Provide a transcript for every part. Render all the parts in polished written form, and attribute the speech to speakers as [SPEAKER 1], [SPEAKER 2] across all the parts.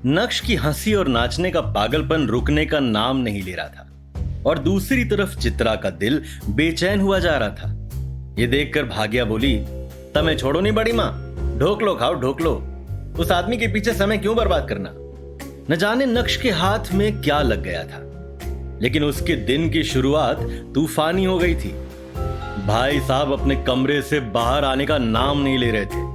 [SPEAKER 1] नक्श की हंसी और नाचने का पागलपन रुकने का नाम नहीं ले रहा था और दूसरी तरफ चित्रा का दिल बेचैन हुआ जा रहा था। ये देखकर भाग्या बोली, तमें छोड़ो नहीं बड़ी माँ, ढोक लो खाओ ढोक लो, उस आदमी के पीछे समय क्यों बर्बाद करना। न जाने नक्श के हाथ में क्या लग गया था, लेकिन उसके दिन की शुरुआत तूफानी हो गई थी। भाई साहब अपने कमरे से बाहर आने का नाम नहीं ले रहे थे।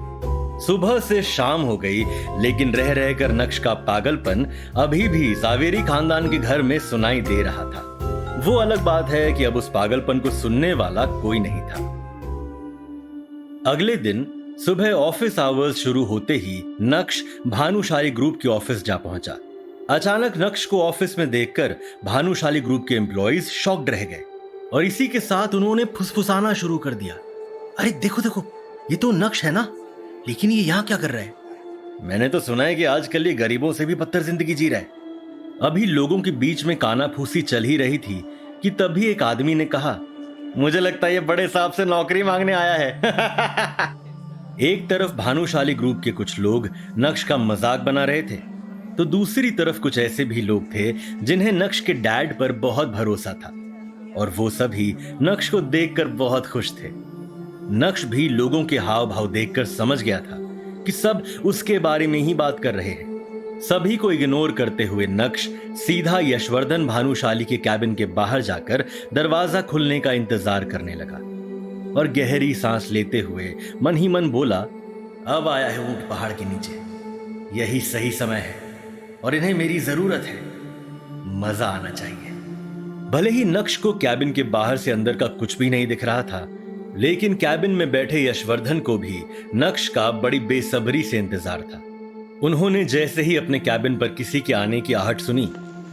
[SPEAKER 1] सुबह से शाम हो गई, लेकिन रह रहकर नक्श का पागलपन अभी भी सावेरी खानदान के घर में सुनाई दे रहा था। वो अलग बात है कि अब उस पागलपन को सुनने वाला कोई नहीं था। अगले दिन सुबह ऑफिस आवर्स शुरू होते ही नक्श भानुशाली ग्रुप के ऑफिस जा पहुंचा। अचानक नक्श को ऑफिस में देखकर भानुशाली ग्रुप के एम्प्लॉइज शॉक्ड रह गए और इसी के साथ उन्होंने फुसफुसाना शुरू कर दिया। अरे देखो देखो, ये तो नक्श है ना, लेकिन ये यहाँ क्या कर रहा है? मैंने तो सुना है कि आजकल ये गरीबों से भी बदतर जिंदगी जी रहा है। अभी लोगों के बीच में कानाफूसी चल ही रही थी कि तभी एक आदमी ने कहा, मुझे लगता है ये बड़े साहब से नौकरी मांगने आया है। एक तरफ भानुशाली ग्रुप के कुछ लोग नक्श का मजाक बना रहे थे, तो दूसरी तरफ कुछ ऐसे भी लोग थे जिन्हें नक्श के डैड पर बहुत भरोसा था और वो सभी नक्श को देखकर बहुत खुश थे। नक्श भी लोगों के हाव भाव देखकर समझ गया था कि सब उसके बारे में ही बात कर रहे हैं। सभी को इग्नोर करते हुए नक्श सीधा यशवर्धन भानुशाली के कैबिन के बाहर जाकर दरवाजा खुलने का इंतजार करने लगा और गहरी सांस लेते हुए मन ही मन बोला, अब आया है ऊंट पहाड़ के नीचे, यही सही समय है और इन्हें मेरी जरूरत है, मजा आना चाहिए। भले ही नक्श को कैबिन के बाहर से अंदर का कुछ भी नहीं दिख रहा था, लेकिन कैबिन में बैठे यशवर्धन को भी नक्श का बड़ी बेसब्री से इंतजार था। उन्होंने जैसे ही अपने कैबिन पर किसी के आने की आहट सुनी,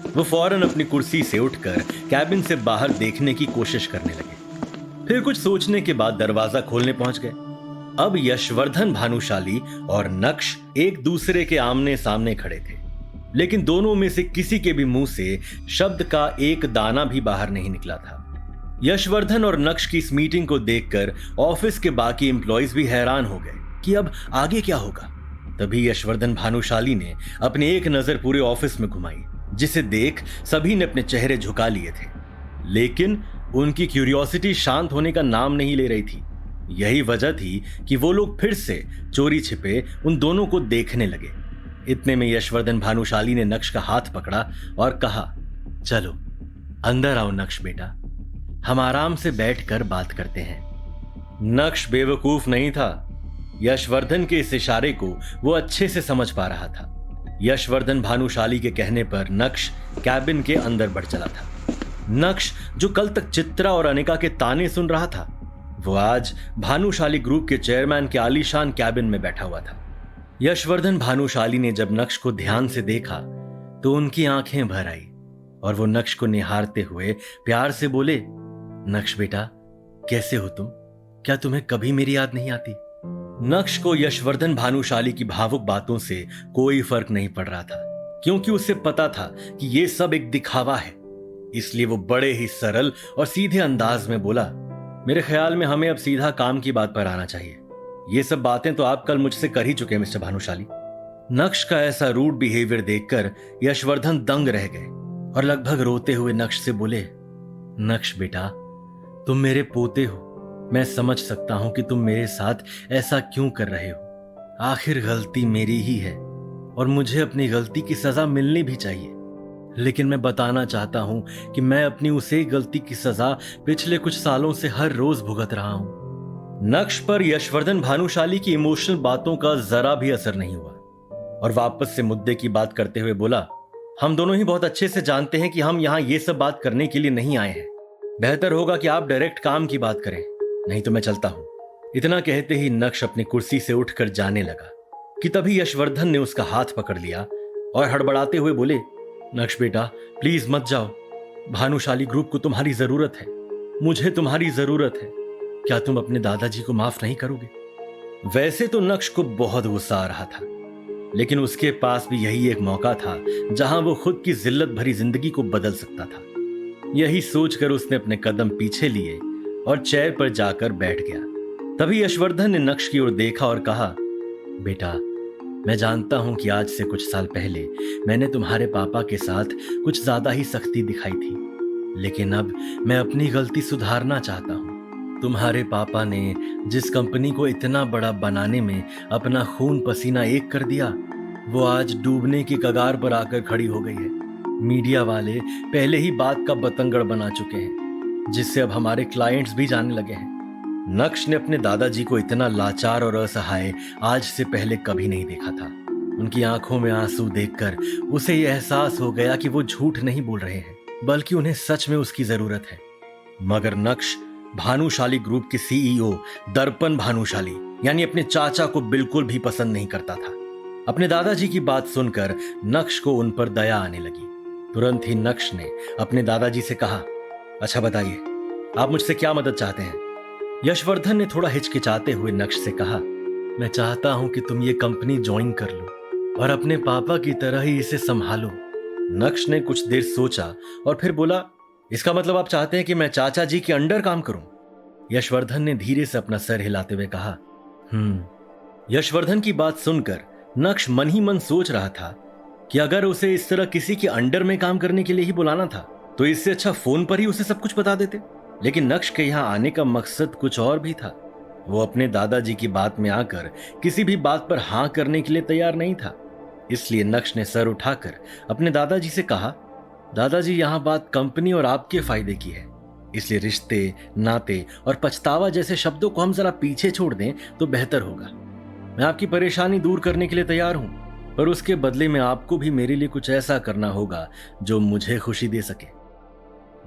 [SPEAKER 1] वो फौरन अपनी कुर्सी से उठकर कैबिन से बाहर देखने की कोशिश करने लगे। फिर कुछ सोचने के बाद दरवाजा खोलने पहुंच गए। अब यशवर्धन भानुशाली और नक्श एक दूसरे के आमने सामने खड़े थे, लेकिन दोनों में से किसी के भी मुंह से शब्द का एक दाना भी बाहर नहीं निकला था। यशवर्धन और नक्श की इस मीटिंग को देखकर ऑफिस के बाकी एम्प्लॉइज भी हैरान हो गए कि अब आगे क्या होगा। तभी यशवर्धन भानुशाली ने अपनी एक नजर पूरे ऑफिस में घुमाई, जिसे देख सभी ने अपने चेहरे झुका लिए थे, लेकिन उनकी क्यूरियोसिटी शांत होने का नाम नहीं ले रही थी। यही वजह थी कि वो लोग फिर से चोरी छिपे उन दोनों को देखने लगे। इतने में यशवर्धन भानुशाली ने नक्श का हाथ पकड़ा और कहा, चलो अंदर आओ नक्श बेटा, हम आराम से बैठकर बात करते हैं। नक्श बेवकूफ नहीं था। यशवर्धन के इस इशारे को वो अच्छे से समझ पा रहा था। यशवर्धन भानुशाली के कहने पर नक्श कैबिन के अंदर बढ़ चला था। नक्श जो कल तक चित्रा और अनिका के ताने सुन रहा था, वो आज भानुशाली ग्रुप के चेयरमैन के आलीशान कैबिन में बैठा हुआ था। यशवर्धन भानुशाली ने जब नक्श को ध्यान से देखा तो उनकी आंखें भर आई और वो नक्श को निहारते हुए प्यार से बोले, नक्श बेटा कैसे हो तुम? क्या तुम्हें कभी मेरी याद नहीं आती? नक्श को यशवर्धन भानुशाली की भावुक बातों से कोई फर्क नहीं पड़ रहा था, क्योंकि उसे पता था कि ये सब एक दिखावा है। इसलिए वो बड़े ही सरल और सीधे अंदाज में बोला, मेरे ख्याल में हमें अब सीधा काम की बात पर आना चाहिए। ये सब बातें तो आप कल मुझसे कर ही चुके हैं मिस्टर भानुशाली। नक्श का ऐसा रूड बिहेवियर देखकर यशवर्धन दंग रह गए और लगभग रोते हुए नक्श से बोले, नक्श बेटा तुम मेरे पोते हो, मैं समझ सकता हूं कि तुम मेरे साथ ऐसा क्यों कर रहे हो। आखिर गलती मेरी ही है और मुझे अपनी गलती की सजा मिलनी भी चाहिए, लेकिन मैं बताना चाहता हूं कि मैं अपनी उसे गलती की सजा पिछले कुछ सालों से हर रोज भुगत रहा हूं। नक्श पर यशवर्धन भानुशाली की इमोशनल बातों का जरा भी असर नहीं हुआ और वापस से मुद्दे की बात करते हुए बोला, हम दोनों ही बहुत अच्छे से जानते हैं कि हम यहां ये सब बात करने के लिए नहीं आए हैं। बेहतर होगा कि आप डायरेक्ट काम की बात करें, नहीं तो मैं चलता हूं। इतना कहते ही नक्श अपनी कुर्सी से उठकर जाने लगा कि तभी यशवर्धन ने उसका हाथ पकड़ लिया और हड़बड़ाते हुए बोले, नक्श बेटा प्लीज मत जाओ, भानुशाली ग्रुप को तुम्हारी जरूरत है, मुझे तुम्हारी जरूरत है। क्या तुम अपने दादाजी को माफ नहीं करोगे? वैसे तो नक्श को बहुत गुस्सा आ रहा था, लेकिन उसके पास भी यही एक मौका था जहां वो खुद की जिल्लत भरी जिंदगी को बदल सकता था। यही सोचकर उसने अपने कदम पीछे लिए और चेयर पर जाकर बैठ गया। तभी यशवर्धन ने नक्श की ओर देखा और कहा, बेटा मैं जानता हूं कि आज से कुछ साल पहले मैंने तुम्हारे पापा के साथ कुछ ज्यादा ही सख्ती दिखाई थी, लेकिन अब मैं अपनी गलती सुधारना चाहता हूं। तुम्हारे पापा ने जिस कंपनी को इतना बड़ा बनाने में अपना खून पसीना एक कर दिया, वो आज डूबने की कगार पर आकर खड़ी हो गई है। मीडिया वाले पहले ही बात का बतंगड़ बना चुके हैं, जिससे अब हमारे क्लाइंट्स भी जानने लगे हैं। नक्श ने अपने दादाजी को इतना लाचार और असहाय आज से पहले कभी नहीं देखा था। उनकी आंखों में आंसू देखकर उसे यह एहसास हो गया कि वो झूठ नहीं बोल रहे हैं, बल्कि उन्हें सच में उसकी जरूरत है। मगर नक्श भानुशाली ग्रुप के सीईओ दर्पण भानुशाली यानी अपने चाचा को बिल्कुल भी पसंद नहीं करता था। अपने दादाजी की बात सुनकर नक्श को उन पर दया आने लगी। तुरंत ही नक्श ने अपने दादाजी से कहा, अच्छा बताइए, आप मुझसे क्या मदद चाहते हैं? यशवर्धन ने थोड़ा हिचकिचाते हुए नक्श से कहा, मैं चाहता हूं कि तुम ये कंपनी ज्वाइन कर लो और अपने पापा की तरह ही इसे संभालो। नक्श ने कुछ देर सोचा और फिर बोला, इसका मतलब आप चाहते हैं कि मैं चाचा जी के अंडर काम करूं? यशवर्धन ने धीरे से अपना सर हिलाते हुए कहा, यशवर्धन की बात सुनकर नक्श मन ही मन सोच रहा था कि अगर उसे इस तरह किसी के अंडर में काम करने के लिए ही बुलाना था तो इससे अच्छा फोन पर ही उसे सब कुछ बता देते। लेकिन नक्श के यहां आने का मकसद कुछ और भी था। वो अपने दादाजी की बात में आकर किसी भी बात पर हां करने के लिए तैयार नहीं था। इसलिए नक्श ने सर उठाकर अपने दादाजी से कहा, दादाजी यहां बात कंपनी और आपके फायदे की है, इसलिए रिश्ते, नाते और पछतावा जैसे शब्दों को हम जरा पीछे छोड़ दें तो बेहतर होगा। मैं आपकी परेशानी दूर करने के लिए तैयार हूं, पर उसके बदले में आपको भी मेरे लिए कुछ ऐसा करना होगा जो मुझे खुशी दे सके,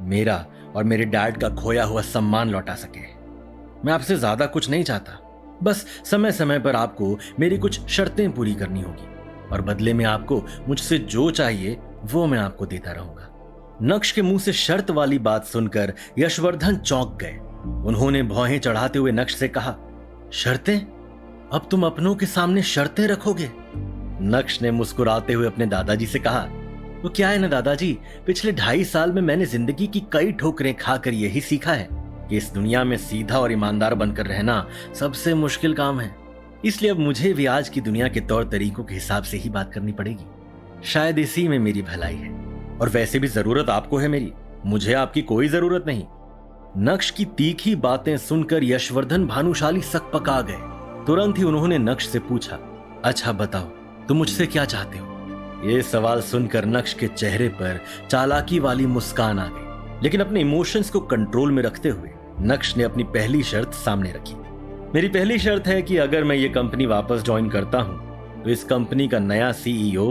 [SPEAKER 1] मेरा और मेरे डैड का खोया हुआ सम्मान लौटा सके। मैं आपसे ज्यादा कुछ नहीं चाहता, बस समय समय पर आपको मेरी कुछ शर्तें पूरी करनी होगी और बदले में आपको मुझसे जो चाहिए वो मैं आपको देता रहूंगा। नक्श के मुंह से शर्त वाली बात सुनकर यशवर्धन चौंक गए। उन्होंने भौहें चढ़ाते हुए नक्श से कहा, शर्तें? अब तुम अपनों के सामने शर्तें रखोगे? नक्श ने मुस्कुराते हुए अपने दादाजी से कहा, वो क्या है ना दादाजी, पिछले 2.5 साल में मैंने जिंदगी की कई ठोकरें खाकर यही सीखा है कि इस दुनिया में सीधा और ईमानदार बनकर रहना सबसे मुश्किल काम है। इसलिए अब मुझे भी आज की दुनिया के तौर तरीकों के हिसाब से ही बात करनी पड़ेगी। शायद इसी में मेरी भलाई है, और वैसे भी जरूरत आपको है मेरी, मुझे आपकी कोई जरूरत नहीं। नक्श की तीखी बातें सुनकर यशवर्धन भानुशाली सकपका गए। तुरंत ही उन्होंने नक्श से पूछा, अच्छा बताओ, तुम मुझसे क्या चाहते हो? ये सवाल सुनकर नक्श के चेहरे पर चालाकी वाली मुस्कान आ गई, लेकिन अपने इमोशंस को कंट्रोल में रखते हुए नक्श ने अपनी पहली शर्त सामने रखी। मेरी पहली शर्त है कि अगर मैं ये कंपनी वापस ज्वाइन करता हूं तो इस कंपनी का नया सीईओ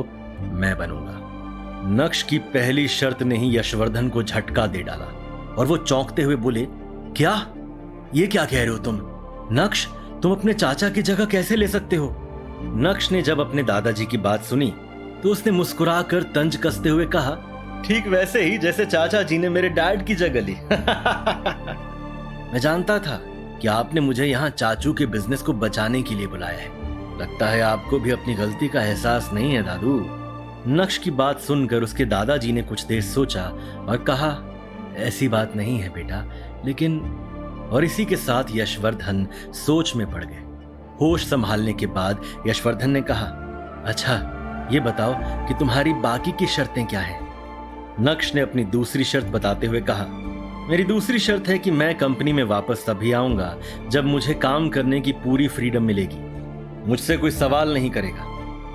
[SPEAKER 1] मैं बनूंगा। नक्श की पहली शर्त ने ही यशवर्धन को झटका दे डाला और वो चौंकते हुए बोले, क्या? ये क्या कह रहे हो तुम? नक्श, तुम अपने चाचा की जगह कैसे ले सकते हो? नक्श ने जब अपने दादाजी की बात सुनी तो उसने मुस्कुराकर तंज कसते हुए कहा, ठीक वैसे ही जैसे चाचा जी ने मेरे डैड की जगह ली। मैं जानता था कि आपने मुझे यहाँ चाचू के बिजनेस को बचाने के लिए बुलाया है। लगता है आपको भी अपनी गलती का एहसास नहीं है दादू। नक्श की बात सुनकर उसके दादाजी ने कुछ देर सोचा और कहा, ऐसी बात नहीं है बेटा, लेकिन। और इसी के साथ यशवर्धन सोच में पड़ गए। होश संभालने के बाद यशवर्धन ने कहा, अच्छा ये बताओ कि तुम्हारी बाकी की शर्तें क्या हैं? नक्श ने अपनी दूसरी शर्त बताते हुए कहा, मेरी दूसरी शर्त है कि मैं कंपनी में वापस तभी आऊंगा जब मुझे काम करने की पूरी फ्रीडम मिलेगी। मुझसे कोई सवाल नहीं करेगा।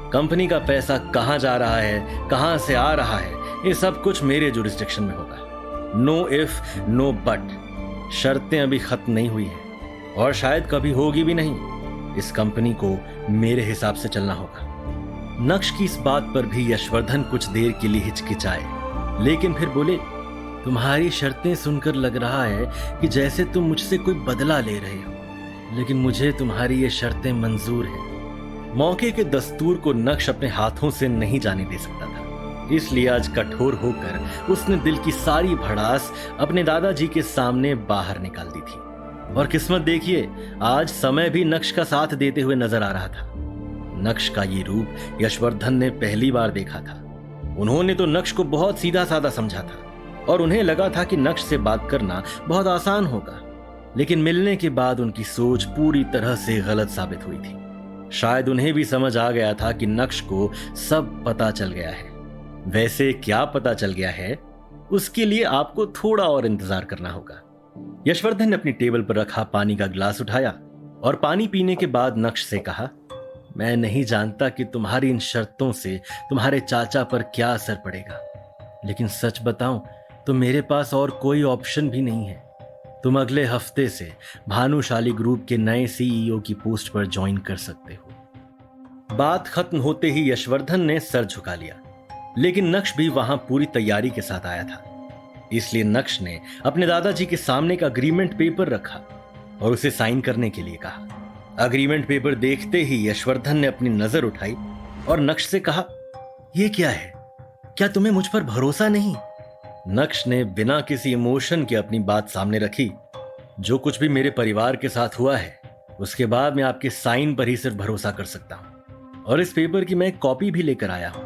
[SPEAKER 1] कंपनी का पैसा कहां जा रहा है, कहां से आ रहा है, ये सब कुछ मेरे जुरिस्डिक्शन में होगा। No if no but. शर्तें अभी खत्म नहीं हुई हैं और शायद कभी होगी भी नहीं। इस कंपनी को मेरे हिसाब से चलना होगा। नक्श की इस बात पर भी यशवर्धन कुछ देर के लिए हिचकिचाए, लेकिन फिर बोले, तुम्हारी शर्तें सुनकर लग रहा है कि जैसे तुम मुझसे कोई बदला ले रहे हो, लेकिन मुझे तुम्हारी ये शर्तें मंजूर हैं। मौके के दस्तूर को नक्श अपने हाथों से नहीं जाने दे सकता था, इसलिए आज कठोर होकर उसने दिल की सारी भड़ास अपने दादाजी के सामने बाहर निकाल दी थी। और किस्मत देखिए, आज समय भी नक्श का साथ देते हुए नजर आ रहा था। नक्श का ये रूप यशवर्धन ने पहली बार देखा था। उन्होंने तो नक्श को बहुत सीधा साधा समझा था और उन्हें लगा था कि नक्श से बात करना बहुत आसान होगा, लेकिन मिलने के बाद उनकी सोच पूरी तरह से गलत साबित हुई थी। शायद उन्हें भी समझ आ गया था कि नक्श को सब पता चल गया है। वैसे क्या पता चल गया है, उसके लिए आपको थोड़ा और इंतजार करना होगा। यशवर्धन ने अपनी टेबल पर रखा पानी का गिलास उठाया और पानी पीने के बाद नक्श से कहा, मैं नहीं जानता कि तुम्हारी इन शर्तों से तुम्हारे चाचा पर क्या असर पड़ेगा, लेकिन सच बताऊं तो मेरे पास और कोई ऑप्शन भी नहीं है। तुम अगले हफ्ते से भानुशाली ग्रुप के नए सीईओ की पोस्ट पर ज्वाइन कर सकते हो। बात खत्म होते ही यशवर्धन ने सर झुका लिया, लेकिन नक्श भी वहां पूरी तैयारी के साथ आया था। इसलिए नक्श ने अपने दादाजी के सामने एक अग्रीमेंट पेपर रखा और उसे साइन करने के लिए कहा। अग्रीमेंट पेपर देखते ही यशवर्धन ने अपनी नजर उठाई और नक्श से कहा, यह क्या है? क्या तुम्हें मुझ पर भरोसा नहीं? नक्श ने बिना किसी इमोशन के अपनी बात सामने रखी। जो कुछ भी मेरे परिवार के साथ हुआ है, उसके बाद मैं आपके साइन पर ही सिर्फ भरोसा कर सकता हूं, और इस पेपर की मैं एक कॉपी भी लेकर आया हूं।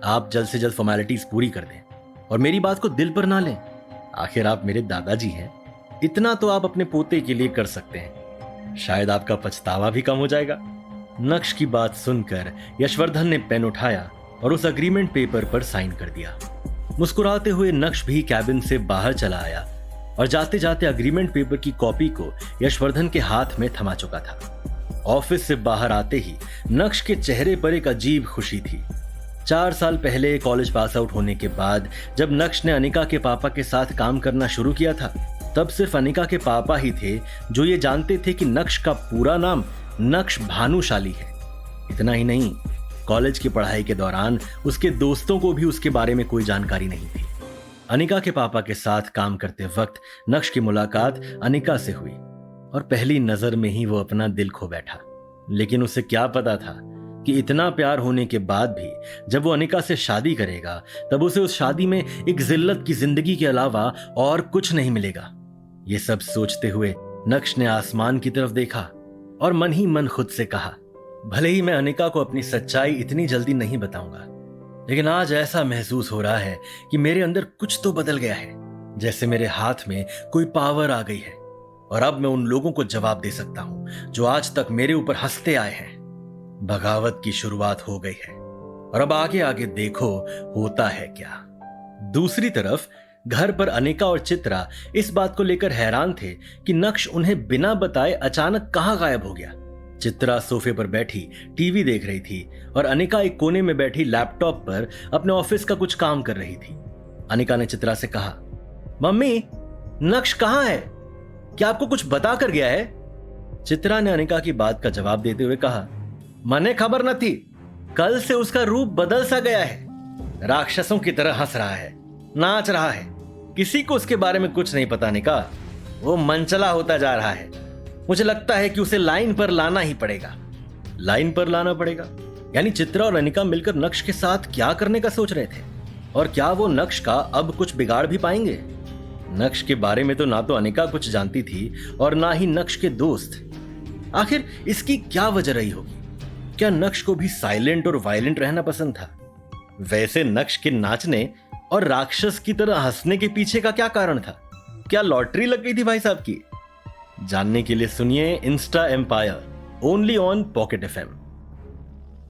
[SPEAKER 1] आप जल्द से जल्द फॉर्मेलिटीज पूरी कर दें और मेरी बात को दिल पर ना लें। आखिर आप मेरे दादाजी हैं, इतना तो आप अपने पोते के लिए कर सकते हैं। शायद आपका पछतावा भी कम हो जाएगा। नक्श की बात सुनकर यशवर्धन ने पेन उठाया और उस अग्रीमेंट पेपर पर साइन कर दिया। मुस्कुराते हुए नक्श भी कैबिन से बाहर चला आया और जाते जाते अग्रीमेंट पेपर की कॉपी को यशवर्धन के हाथ में थमा चुका था। ऑफिस से बाहर आते ही नक्श के चेहरे पर एक अजीब खुशी थी। 4 साल पहले कॉलेज पास आउट होने के बाद जब नक्श ने अनिका के पापा के साथ काम करना शुरू किया था, तब सिर्फ अनिका के पापा ही थे जो ये जानते थे कि नक्श का पूरा नाम नक्श भानुशाली है। इतना ही नहीं, कॉलेज की पढ़ाई के दौरान उसके दोस्तों को भी उसके बारे में कोई जानकारी नहीं थी। अनिका के पापा के साथ काम करते वक्त नक्श की मुलाकात अनिका से हुई और पहली नजर में ही वो अपना दिल खो बैठा। लेकिन उसे क्या पता था कि इतना प्यार होने के बाद भी जब वो अनिका से शादी करेगा, तब उसे उस शादी में एक जिल्लत की जिंदगी के अलावा और कुछ नहीं मिलेगा। ये सब सोचते हुए नक्श ने आसमान की तरफ देखा और मन ही मन खुद से कहा, भले ही मैं अनिका को अपनी सच्चाई इतनी जल्दी नहीं बताऊंगा, लेकिन आज ऐसा महसूस हो रहा है कि मेरे अंदर कुछ तो बदल गया है, जैसे मेरे हाथ में कोई पावर आ गई है और अब मैं उन लोगों को जवाब दे सकता हूं जो आज तक मेरे ऊपर हंसते आए हैं। बगावत की शुरुआत हो गई है और अब आगे आगे देखो होता है क्या। दूसरी तरफ घर पर अनिका और चित्रा इस बात को लेकर हैरान थे कि नक्श उन्हें बिना बताए अचानक कहां गायब हो गया। चित्रा सोफे पर बैठी टीवी देख रही थी और अनिका एक कोने में बैठी लैपटॉप पर अपने ऑफिस का कुछ काम कर रही थी। अनिका ने चित्रा से कहा, मम्मी, नक्श कहां है? क्या आपको कुछ बता कर गया है? चित्रा ने अनिका की बात का जवाब देते हुए कहा, मने खबर न थी, कल से उसका रूप बदल सा गया है। राक्षसों की तरह हंस रहा है, नाच रहा है। किसी को उसके बारे में कुछ नहीं पता। अनिका, वो मनचला होता जा रहा है। मुझे लगता है कि उसे लाइन पर लाना ही पड़ेगा। लाइन पर लाना पड़ेगा? यानी चित्रा और अनिका मिलकर नक्श के साथ क्या करने का सोच रहे थे? और क्या वो नक्श का अब कुछ बिगाड़ भी पाएंगे? नक्श के बारे में तो ना तो अनिका कुछ जानती थी और ना ही नक्श के दोस्त। आखिर इसकी क्या वजह रही होगी? क्या नक्श को भी साइलेंट और वायलेंट रहना पसंद था? वैसे नक्श के नाचने और राक्षस की तरह हंसने के पीछे का क्या कारण था? क्या लॉटरी लग गई थी भाई साहब की? जानने के लिए सुनिए Insta Empire, only on Pocket FM।